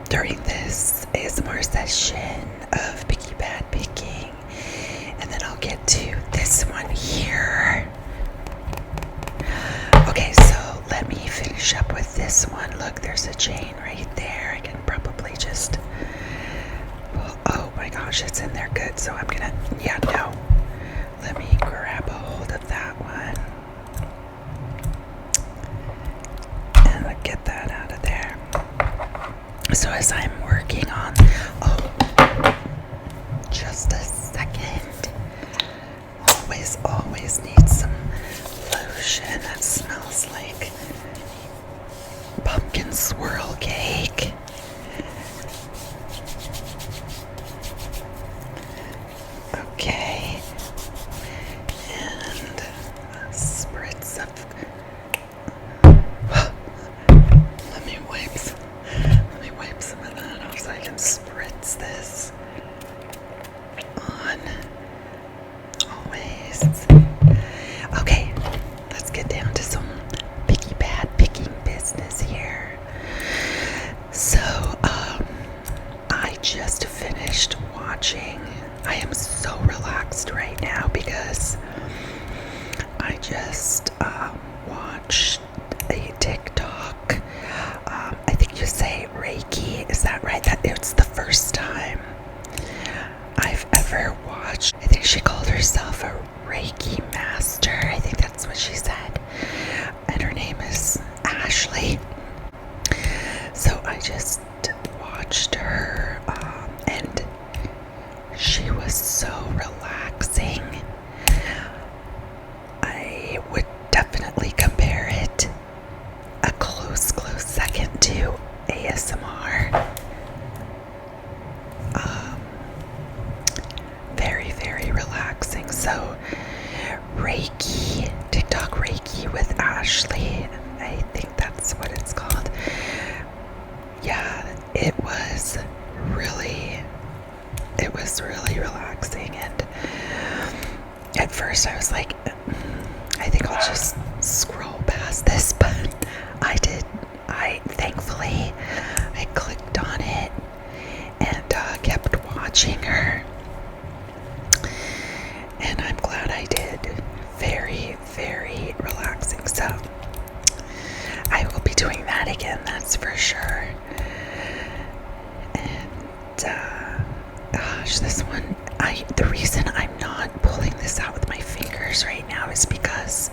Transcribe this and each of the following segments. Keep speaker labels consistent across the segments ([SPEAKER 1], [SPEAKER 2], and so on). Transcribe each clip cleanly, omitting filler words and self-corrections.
[SPEAKER 1] during this ASMR session of Picky Bad Picking. And then I'll get to this one here. Okay, so let me finish up with this one. Look, there's a chain right there. I can probably just... Oh my gosh, it's in there good. So I'm gonna... Yeah, no. Let me grab a hold of that one. And I'll get that out of there. So as I'm working on... Oh, just a second. Always need some lotion that smells like pumpkin swirl cake. Okay. And a spritz of... Let me wipe some of that off so I can spritz this on. Always. Okay, let's get down to some picky bad picking business here. So, I just finished watching. I am so relaxed right now because I just watched a TikTok. I think you say Reiki. Is that right? That it's the first time I've ever watched. I think she called herself a Reiki master. I think that's what she said. And her name is Ashley. So I just watched her, and she was so relaxing. I would definitely compare it a close second to ASMR. Very relaxing. So Reiki, TikTok Reiki with Ashley, I think that's what it's called. Yeah, it was really relaxing. And at first I was like, I think I'll just scroll past this, but thankfully I clicked on it and kept watching her, and I'm glad I did. Very relaxing. So I will be doing that again, that's for sure. And gosh, this one, the reason I'm not pulling this out with my fingers right now is because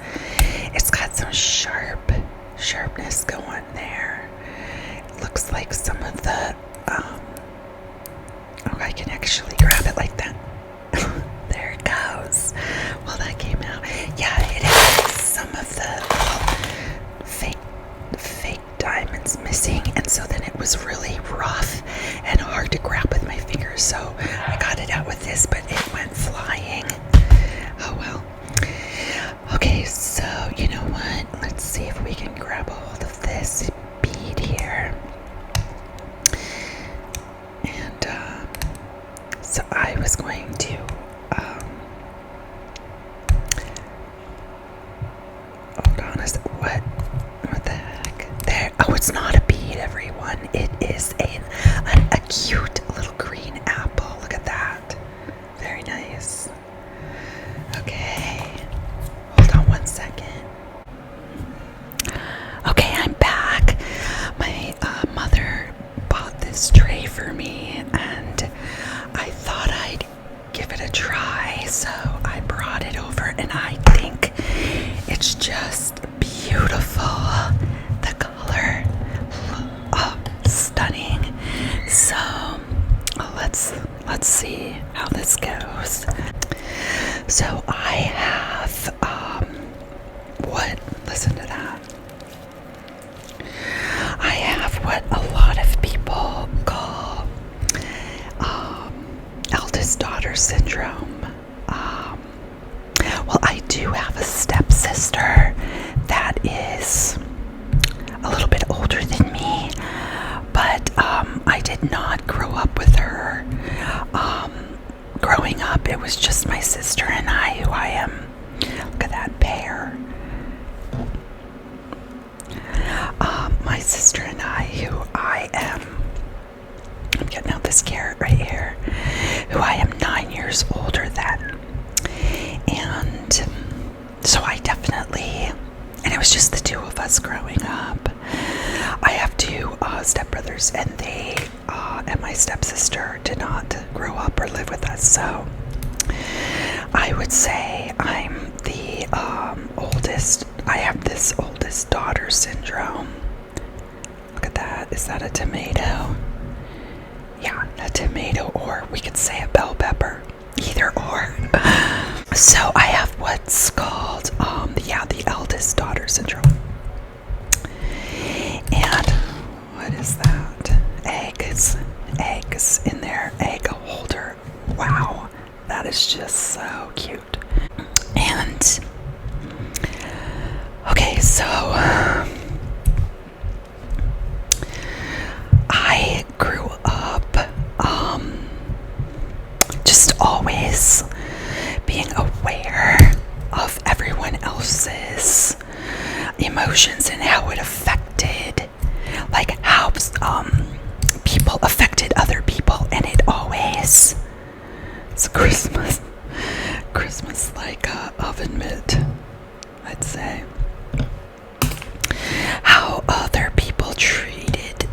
[SPEAKER 1] it's got some sharpness going there. It looks like some of the oh, I can actually grab it like that. There it goes. Well, that came out. Yeah, it has some of the fake diamonds missing, and so then it was really rough and hard to grab with my fingers. So I got it out with this, but it went flying. Oh well. Okay, so you know what? Let's see if we can grab a hold of this bead here. And so I was going to hold on a second. What the heck? There. Oh, it's not a bead, everyone. It is a cute little green apple. Look at that. Very nice. Okay. Hold on one second. Okay, I'm back. My mother bought this tray for me, and I thought I'd give it a try. So I brought it over, and I think it's just beautiful. The color, stunning. So let's see how this goes. So I have listen to that. I have what a lot of people call eldest daughter syndrome. Well, I do have a stepsister that is a little bit older than me, but I did not grow up with her. Growing up, it was just my sister and I, who I am. Look at that pair. My sister and I, who I am years older then. And so I definitely, and it was just the two of us growing up. I have two stepbrothers, and they and my stepsister did not grow up or live with us. So I would say I'm the oldest. I have this oldest daughter syndrome. Look at that. Is that a tomato? Yeah, a tomato, or we could say a bell pepper. Either or. So I have what's called the eldest daughter syndrome. And what is that? Eggs in their egg holder. Wow, that is just so cute. And okay, so I grew up just always being aware of everyone else's emotions and how it affected, like how people affected other people, and it always, it's Christmas like oven mitt, I'd say, how other people treated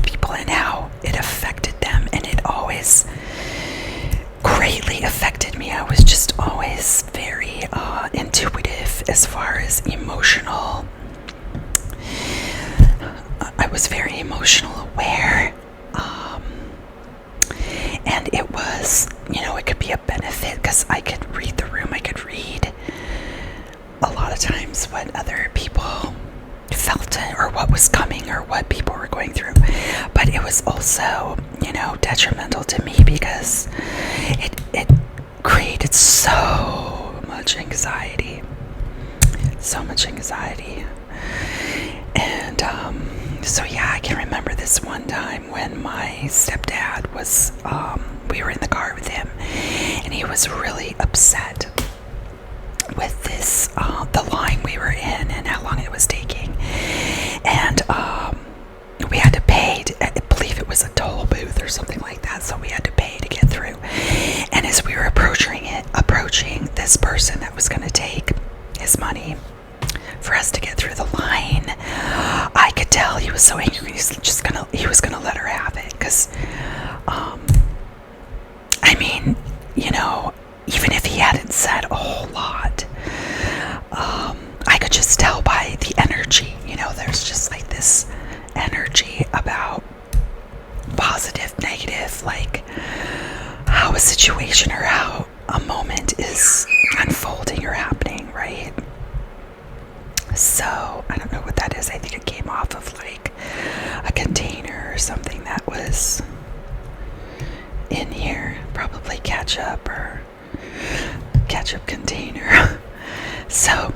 [SPEAKER 1] people and how it affected them, and it always greatly affected me. I was just always very intuitive as far as emotional. I was very emotional aware, and it was, it could be a benefit because I could read the room. I could read a lot of times what other people felt or what was coming or what people were going through. But it was also, detrimental to me because it created so much anxiety. And so yeah, I can remember this one time when my stepdad was, we were in the car with him, and he was really upset with this, the line we were in and how long it was taking. And we had to pay, I believe it was a toll booth or something like that, so we had to pay to get through. And as we were approaching this person that was going to take his money for us to get through the line, I could tell he was so angry. He was gonna let her have it, because I mean, even if he hadn't said a whole lot, I could just tell by the energy. There's just like this energy about positive, negative, like how a situation or how a moment is unfolding or happening, right? So I don't know what that is. I think it came off of like a container or something that was in here, probably ketchup or ketchup container. So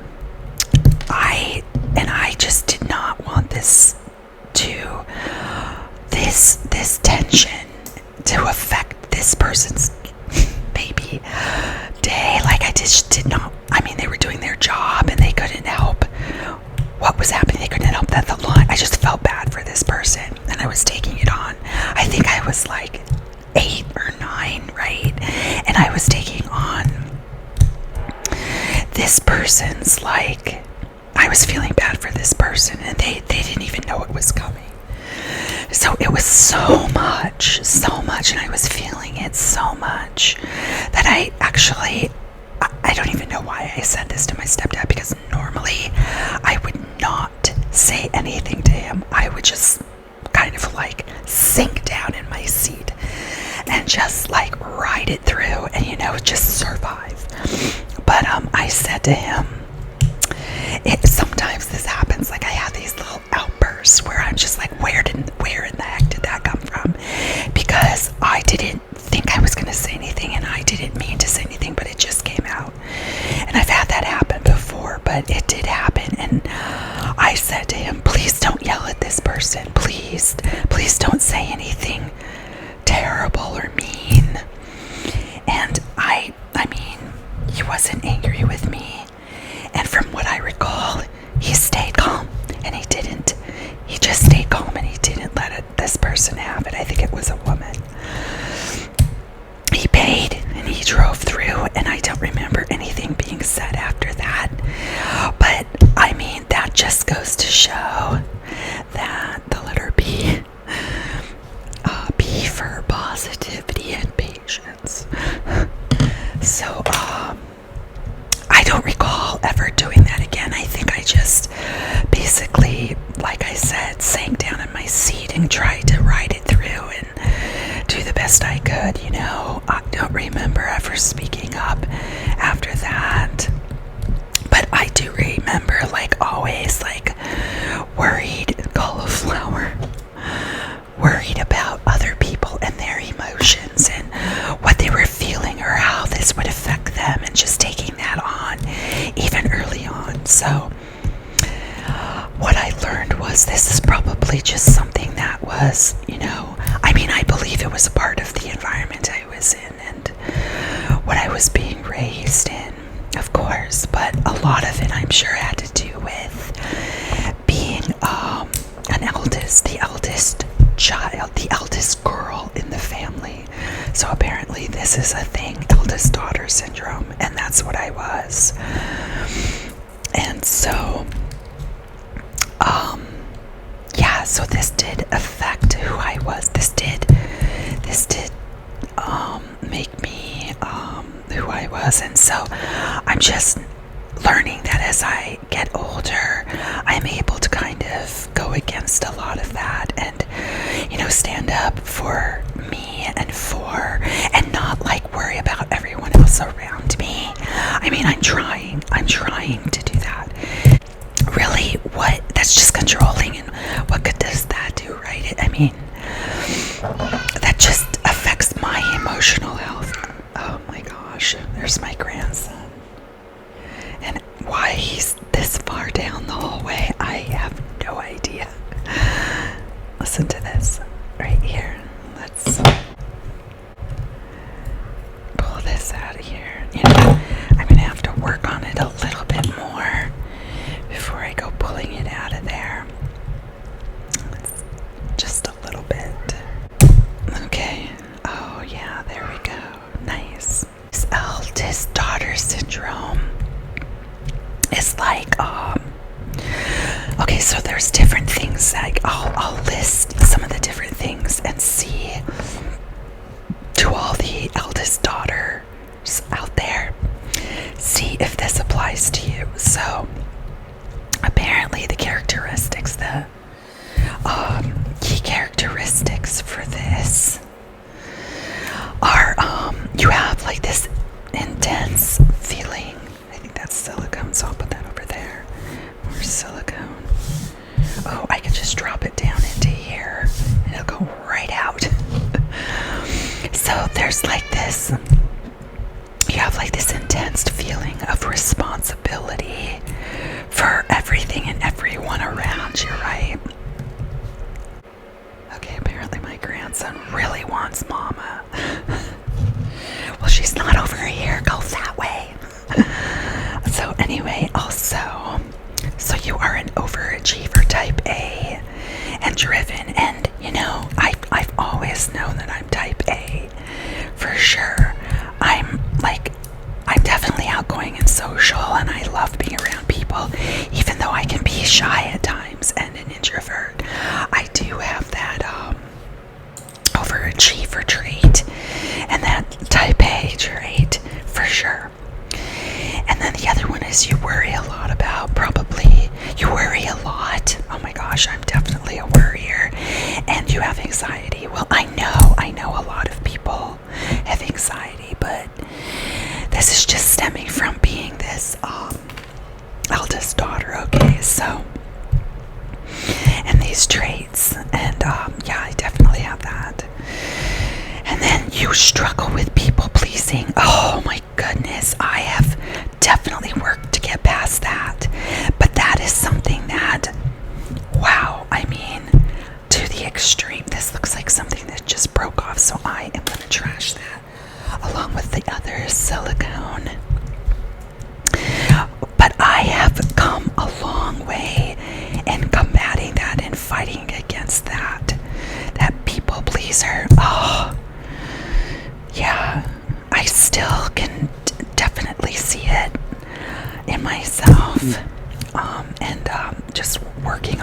[SPEAKER 1] I just did not want this tension to affect this person's maybe day. Like I just did not. I mean, they were doing their job and they couldn't help what was happening. They couldn't help that the line. I just felt bad for this person, and I was taking it on. I think I was like 8 or 9, right? And I was taking on this person's, like, I was feeling bad for this person, and they didn't even know it was coming. So it was so much, and I was feeling it so much that I don't even know why I said this to my stepdad, because normally I would not say anything to him. I would just kind of like sink down in my seat and just like ride it through and, just survive. But I said to him, sometimes this happens, like I have these little outbursts where I'm just like, where in the heck did that come from? Because I didn't think I was going to say anything, and I didn't mean to say anything, but it just came out. And I've had that happen before, but it did happen. And I said to him, please don't yell at this person. Please don't say anything terrible or mean. And I mean, he wasn't angry with me. And from what I recall, he stayed calm, and he just stayed calm, and he didn't let this person have it. I think it was a woman. He paid, and show that the letter B, B for positivity and patience. So, I don't recall ever doing that again. I think I just basically, like I said, sank down in my seat and tried to ride it through and do the best I could, you know. I don't remember ever speaking up after that. But I do remember, like always, like worried, cauliflower, worried about other people and their emotions and what they were feeling or how this would affect them, and just taking that on even early on. So what I learned was this is probably just something that was, you know, I mean, I believe it was a part of the environment I was in and what I was being raised in, of course, but a lot of it I'm sure had to do with being the eldest child, the eldest girl in the family. So apparently this is a thing, eldest daughter syndrome, and that's what I was. And so yeah, so this did affect who I was. This did make me who I was. And so I'm just learning that as I get older, I'm able to kind of go against a lot of that and, you know, stand up for me and not like worry about everyone else around me. I mean, I'm trying to do that. Really, that's just controlling, and what good does that do, right? I mean, that just affects my emotional health. Oh my gosh, there's my grandson. And why he's this far down the hallway, I have no idea. Listen to this right here. Let's pull this out of here. You know, I'm gonna have to work on it a little bit more before I go pulling it out of there. Just a little bit. Okay. Oh yeah, there we go. Nice. This eldest daughter syndrome is like, okay, so there's different things. Like I'll list some of the different things and see, to all the eldest daughters out there, see if this applies to you. So apparently the characteristics, the key characteristics for this are, you have like this intense feeling. I think that's silicone, so I'll put that over there. More silicone. Oh, I could just drop it down into here and it'll go right out. So there's like this, you have like this intense feeling of responsibility for everything and everyone around you, right? Okay, apparently my grandson really wants mama. Well, she's not over here, go that way. So anyway, also, so you are an overachiever type A and driven, and you know, I've always known that I'm type A for sure. I'm definitely outgoing and social, and I love being around people, even though I can be shy at times and an introvert. I do have that overachiever trait and that type A trait for sure. And then the other one is you worry a lot about, probably, you worry a lot. Oh my gosh, I'm definitely a worrier. And you have anxiety. Well, I know a lot of people have anxiety, but this is just stemming from being this eldest daughter, okay? So, and these traits, and yeah, I definitely have that. And then you struggle with people pleasing. Oh my goodness, I have definitely worked to get past that. But that is something that, wow, I mean, to the extreme. This looks like something that just broke off, so I am going to trash that along with the other silicone. But I have come a long way in combating that and fighting against that people pleaser. Oh, yeah, I still can definitely see it in myself, and just working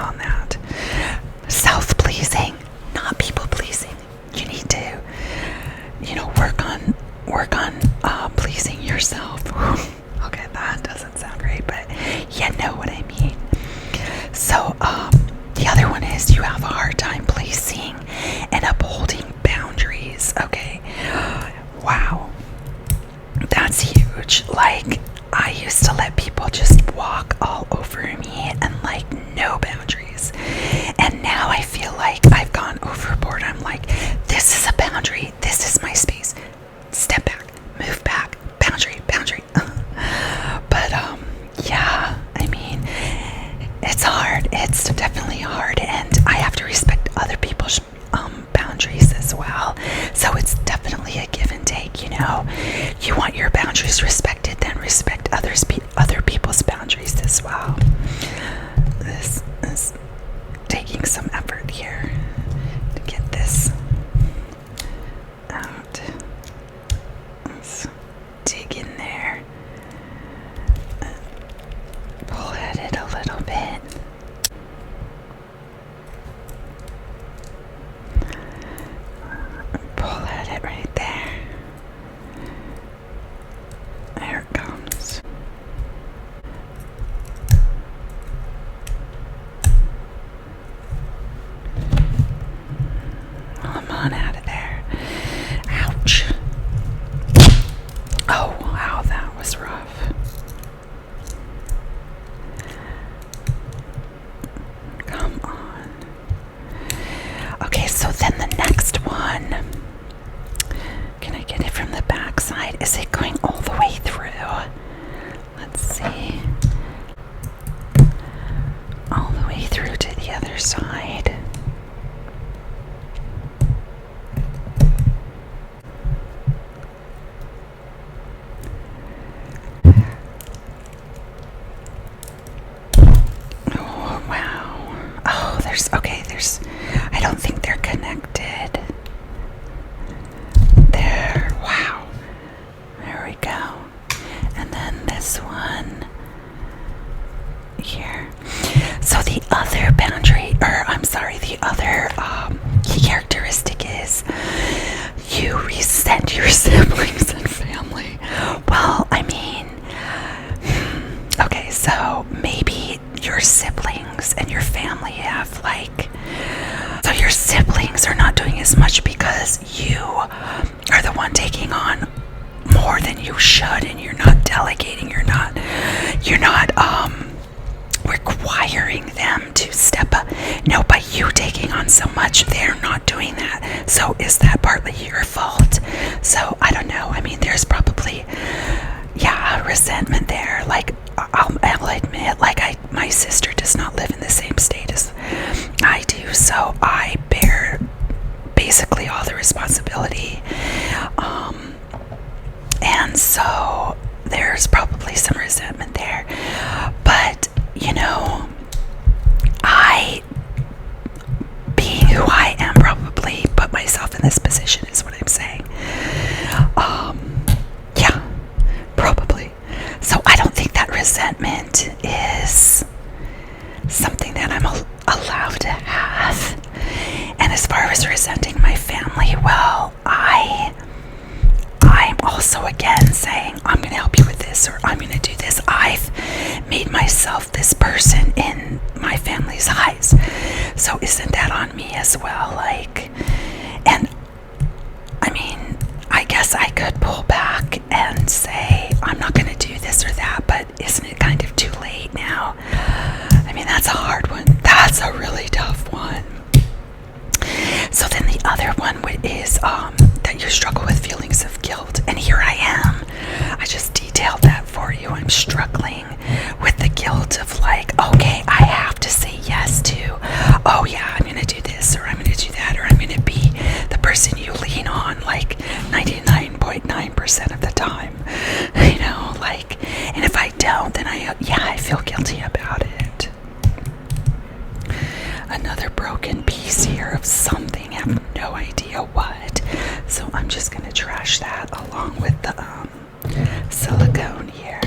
[SPEAKER 1] as well. So it's definitely a give and take, you know. You want your boundaries respected, then respect other people's boundaries as well. This is taking some effort here to get this out. Let's dig in there. Pull at it a little bit. Pull at it right there. There it comes. Come on out of there. Ouch. Oh, wow, that was rough. Come on. Okay, so then the next one. Can I get it from the back side? Is it going all the way through? Let's see. All the way through to the other side. Oh, wow. Oh, I don't think they're connected. There, wow. There we go. And then this one here. So the other boundary, the other key characteristic is you resent your siblings and family. Well, I mean, okay, so maybe your siblings and your family have so your siblings are not doing as much because you are the one taking on more than you should, and you're not delegating, you're not requiring them to step up. No, by you taking on so much, they're not doing that. So is that partly your fault? So I don't know. I mean, there's probably resentment there. I'll admit, my sister does not live in the same state as I do, so I bear basically all the responsibility. And so there's probably some resentment there. But, you know, being who I am, probably put myself in this position, is what I'm saying. Yeah, probably. So I don't think that resentment is something that I'm allowed to have. And as far as resenting my family, well, I'm also again saying, I'm going to help you with this, or I'm going to do this. I've made myself this person in my family's eyes. So isn't that on me as well? And I mean, I guess I could pull back and say, I'm not going to do this or that, but isn't it kind of too late now? I mean, that's a hard one. That's a really tough one. So then the other one is that you struggle with feelings of guilt. And here I am. I just detailed that for you. I'm struggling with the guilt of okay, I have to say yes to, oh yeah, I'm going to do this, or I'm going to do that, or I'm going to be the person you lean on 99.9% of the time. You know, and if I don't, then I feel guilty about it. Another broken piece here of something. I have no idea what. So I'm just going to trash that along with the silicone here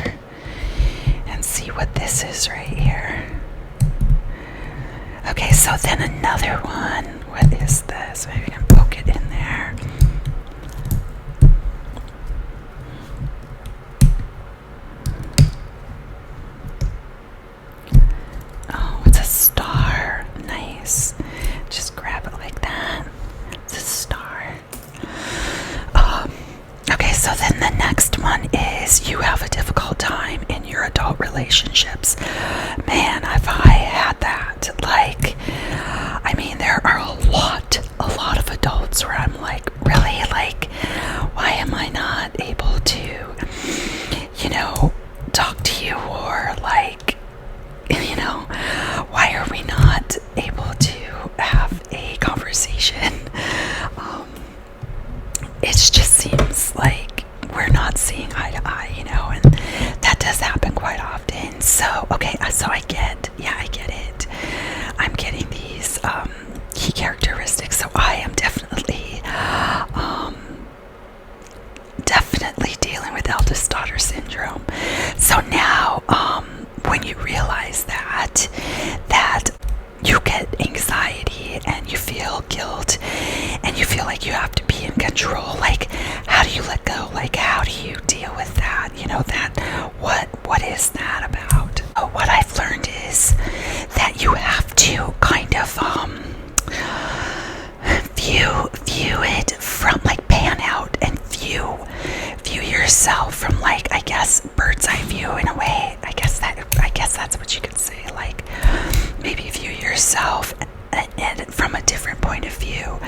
[SPEAKER 1] and see what this is right here. Okay, so then another one. What is this? Maybe I can poke it in there. Oh, it's a star. Nice. Just grab it like that. It's a star. Okay, so then the next one is you have a difficult time in your adult relationships. Man, have I had that. I mean, there are a lot of adults where I'm really, why am I not able to, talk to you, or why are we not able to have a conversation? like you have to be in control. Like, how do you let go? Like, how do you deal with that? You know, that, what is that about? What I've learned is that you have to kind of, view it from, like, pan out and view yourself from, like, I guess, bird's eye view in a way. I guess that's what you could say. Like, maybe view yourself and from a different point of view,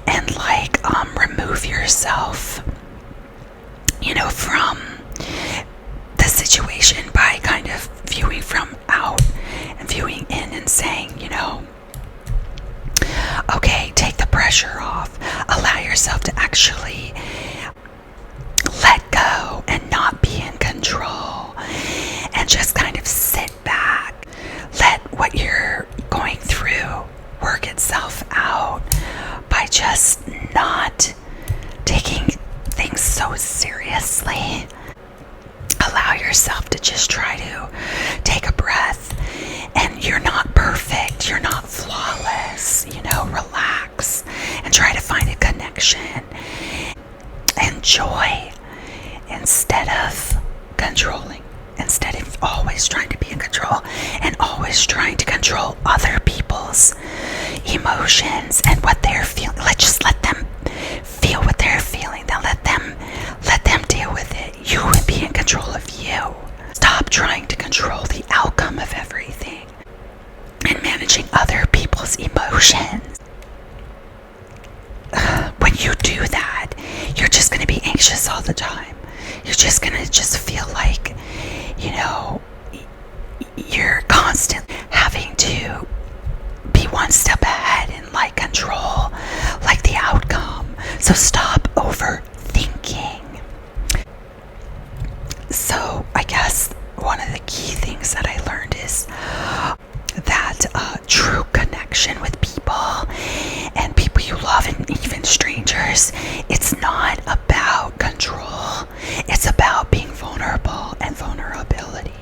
[SPEAKER 1] and like remove yourself, you know, from the situation by kind of viewing from out and viewing in and saying, you know, okay, take the pressure off, allow yourself to actually let go and not be in control, and just kind of sit back, let what you're going through work itself out by just not taking things so seriously. Allow yourself to just try to take a breath, and you're not perfect, you're not flawless, you know, relax and try to find a connection and joy instead of controlling, instead of always trying to be in control and always trying to control other people's emotions and what they're feeling. Just let them feel what they're feeling. Then let them deal with it. You would be in control of you. Stop trying to control the outcome of everything and managing other people's emotions. When you do that, you're just going to be anxious all the time. You're just going to just feel like, you know, you're constantly having to be one step ahead and like control like the outcome. So stop overthinking. So I guess one of the key things that I learned is that true connection with people and people you love, and even strangers, it's not about control. It's about being vulnerable and vulnerability.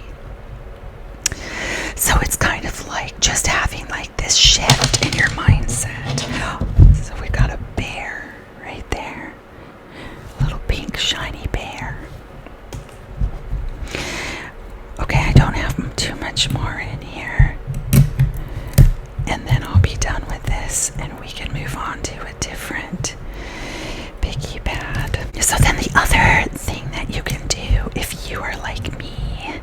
[SPEAKER 1] So it's kind of like just having like this shift in your mindset. So we've got a bear right there, a little pink shiny bear. Okay, I don't have too much more in here, and then I'll be done with this and we can move on to a different picky pad. So then the other thing that you can do if you are like me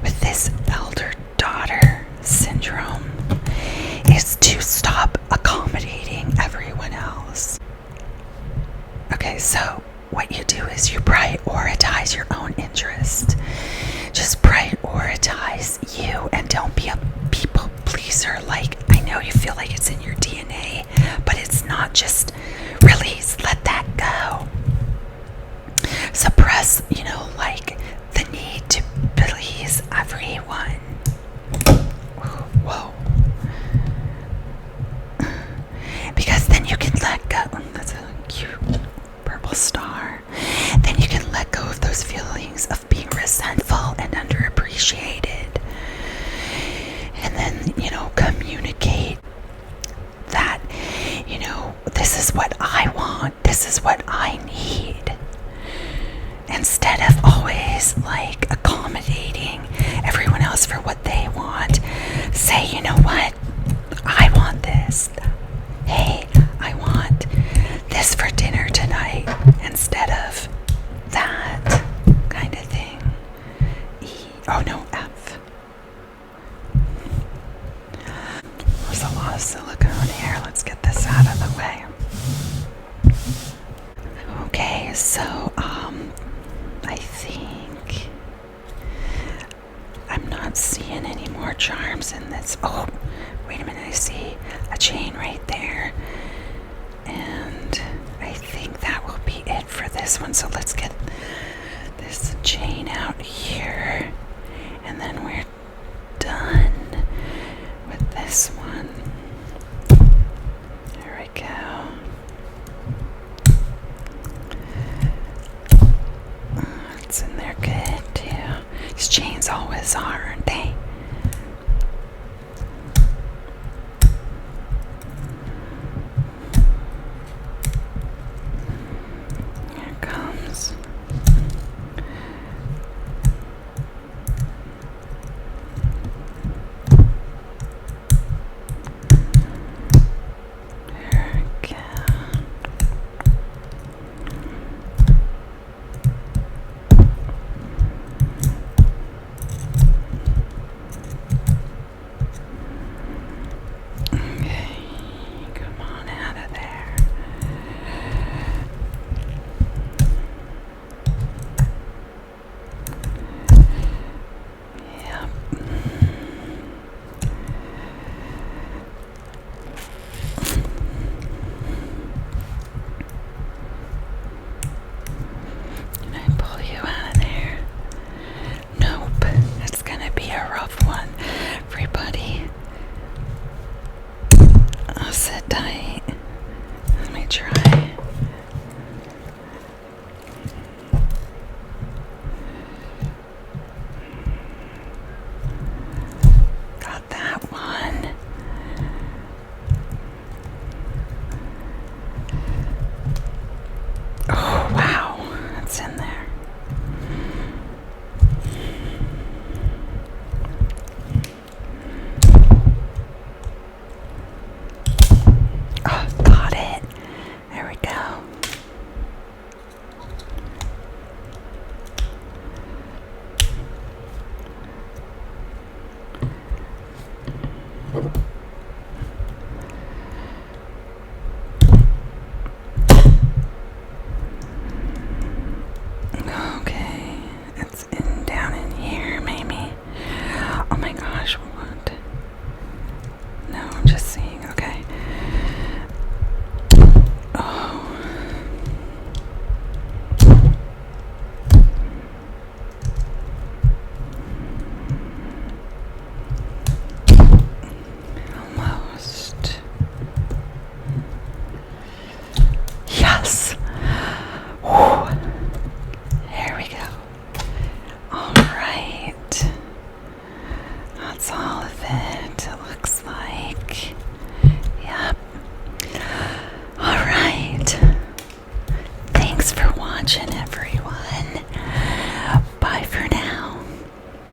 [SPEAKER 1] with this elder daughter syndrome is to stop accommodating everyone else. Okay, so what you do is you prioritize your own interest. Just prioritize you and don't be a people pleaser. Like, I know you feel like it's in your DNA, but it's not. Just release, let that go. Suppress, you know, like the need to please everyone. Whoa. Because then you can let go. That's a cute purple star. Then you can let go of those feelings of being resentful and underappreciated. And then, you know, communicate that, you know, this is what I want, this is what I need. Instead of always like accommodating everyone else for what they want, say, you know what, I want this. Hey, I want this for dinner tonight instead of that kind of thing. F. There's a lot of silicone here. Let's get this out of the way. Okay, so I think I'm not seeing any more charms in this. Oh, wait a minute, I see a chain right there. And I think that will be it for this one. So let's get this chain out here, and then we're done with this one. There we go. It's in there good too. These chains always are.